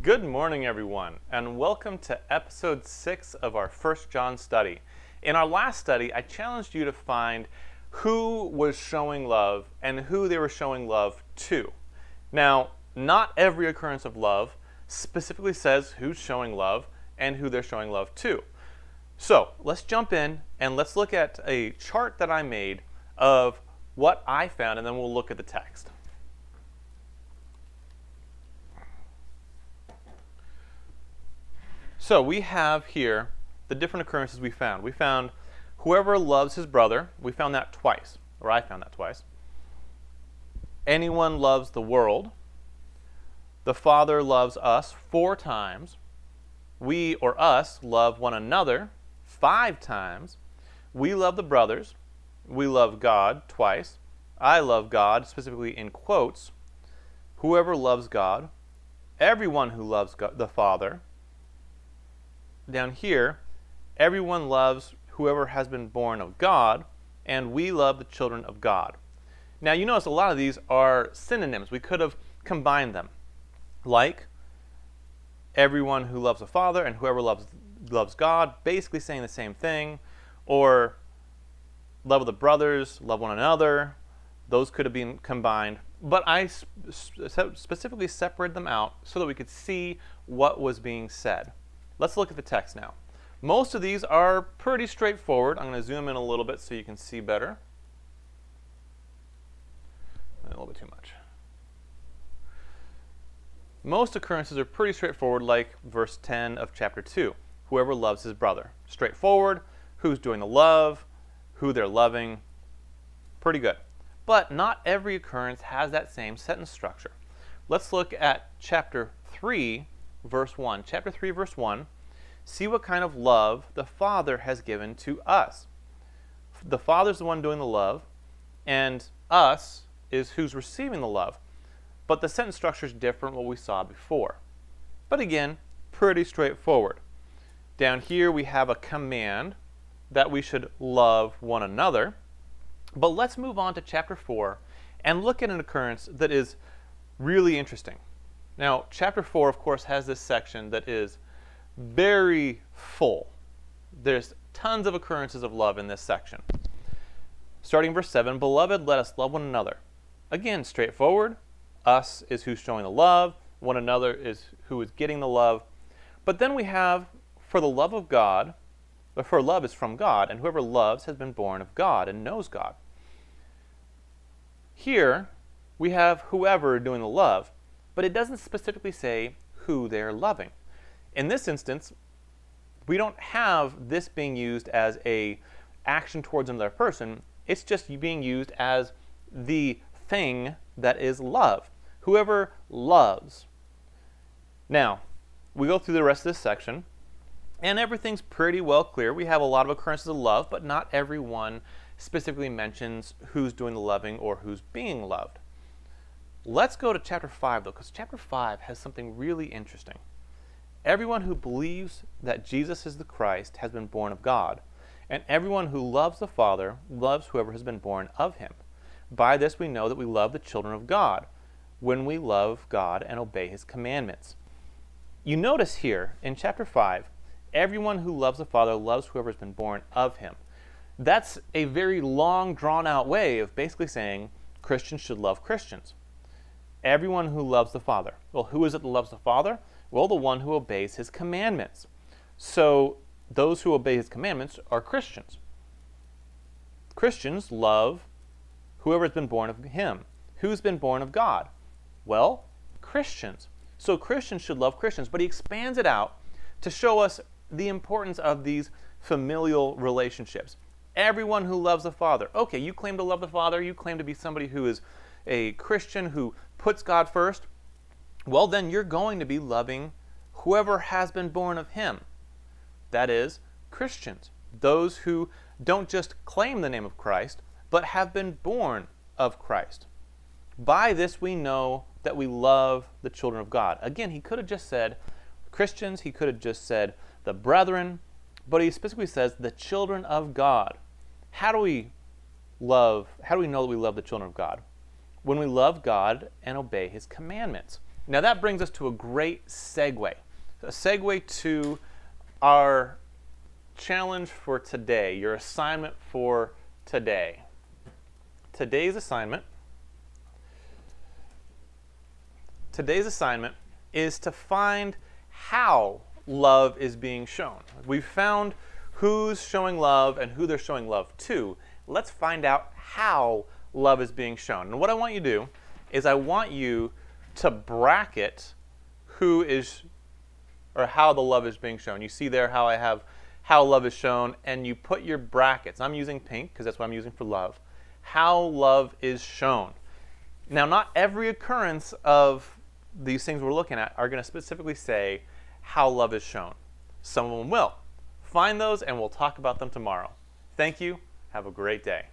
Good morning, everyone, and welcome to episode 6 of our 1 John study. In our last study, I challenged you to find who was showing love and who they were showing love to. Now, not every occurrence of love specifically says who's showing love and who they're showing love to. So, let's jump in and let's look at a chart that I made of what I found, and then we'll look at the text. So we have here the different occurrences we found. We found whoever loves his brother. We found that twice, or I found that twice. Anyone loves the world. The Father loves us 4 times. We, or us, love one another 5 times. We love the brothers. We love God twice. I love God, specifically in quotes. Whoever loves God. Everyone who loves God, the Father. Down here, everyone loves whoever has been born of God, and we love the children of God. Now, you notice a lot of these are synonyms. We could have combined them, like everyone who loves the Father and whoever loves God, basically saying the same thing, or love of the brothers, love one another. Those could have been combined, but I specifically separated them out so that we could see what was being said. Let's look at the text now. Most of these are pretty straightforward. I'm going to zoom in a little bit so you can see better. A little bit too much. Most occurrences are pretty straightforward, like verse 10 of chapter 2. Whoever loves his brother. Straightforward. Who's doing the love. Who they're loving. Pretty good. But not every occurrence has that same sentence structure. Let's look at chapter 3, verse 1. Chapter 3, verse 1. See what kind of love the Father has given to us. The Father's the one doing the love, and us is who's receiving the love. But the sentence structure is different from what we saw before. But again, pretty straightforward. Down here we have a command that we should love one another. But let's move on to chapter 4 and look at an occurrence that is really interesting. Now, chapter 4, of course, has this section that is very full. There's tons of occurrences of love in this section. Starting verse 7, Beloved, let us love one another. Again, straightforward. Us is who's showing the love. One another is who is getting the love. But then we have, for the love of God, for love is from God, and whoever loves has been born of God and knows God. Here, we have whoever doing the love, but it doesn't specifically say who they're loving. In this instance, we don't have this being used as a action towards another person. It's just being used as the thing that is love. Whoever loves. Now, we go through the rest of this section, and everything's pretty well clear. We have a lot of occurrences of love, but not every one specifically mentions who's doing the loving or who's being loved. Let's go to chapter 5, though, because chapter 5 has something really interesting. Everyone who believes that Jesus is the Christ has been born of God, and everyone who loves the Father loves whoever has been born of him. By this we know that we love the children of God, when we love God and obey his commandments. You notice here in chapter 5, everyone who loves the Father loves whoever has been born of him. That's a very long, drawn-out way of basically saying Christians should love Christians. Everyone who loves the Father. Well, who is it that loves the Father? Well, the one who obeys his commandments. So those who obey his commandments are Christians. Christians love whoever has been born of him. Who's been born of God? Well, Christians. So Christians should love Christians, but he expands it out to show us the importance of these familial relationships. Everyone who loves the Father. Okay, you claim to love the Father. You claim to be somebody who is a Christian who puts God first. Well, then you're going to be loving whoever has been born of him. That is, Christians. Those who don't just claim the name of Christ, but have been born of Christ. By this we know that we love the children of God. Again, he could have just said Christians. He could have just said the brethren. But he specifically says the children of God. How do we know that we love the children of God? When we love God and obey his commandments. Now that brings us to a great segue. A segue to our challenge for today, your assignment for today. Today's assignment is to find how love is being shown. We've found who's showing love and who they're showing love to. Let's find out how love is being shown. And what I want you to do is I want you to bracket who is or how the love is being shown. You see there how I have how love is shown, and you put your brackets. I'm using pink because that's what I'm using for love. How love is shown. Now, not every occurrence of these things we're looking at are going to specifically say how love is shown. Some of them will. Find those and we'll talk about them tomorrow. Thank you. Have a great day.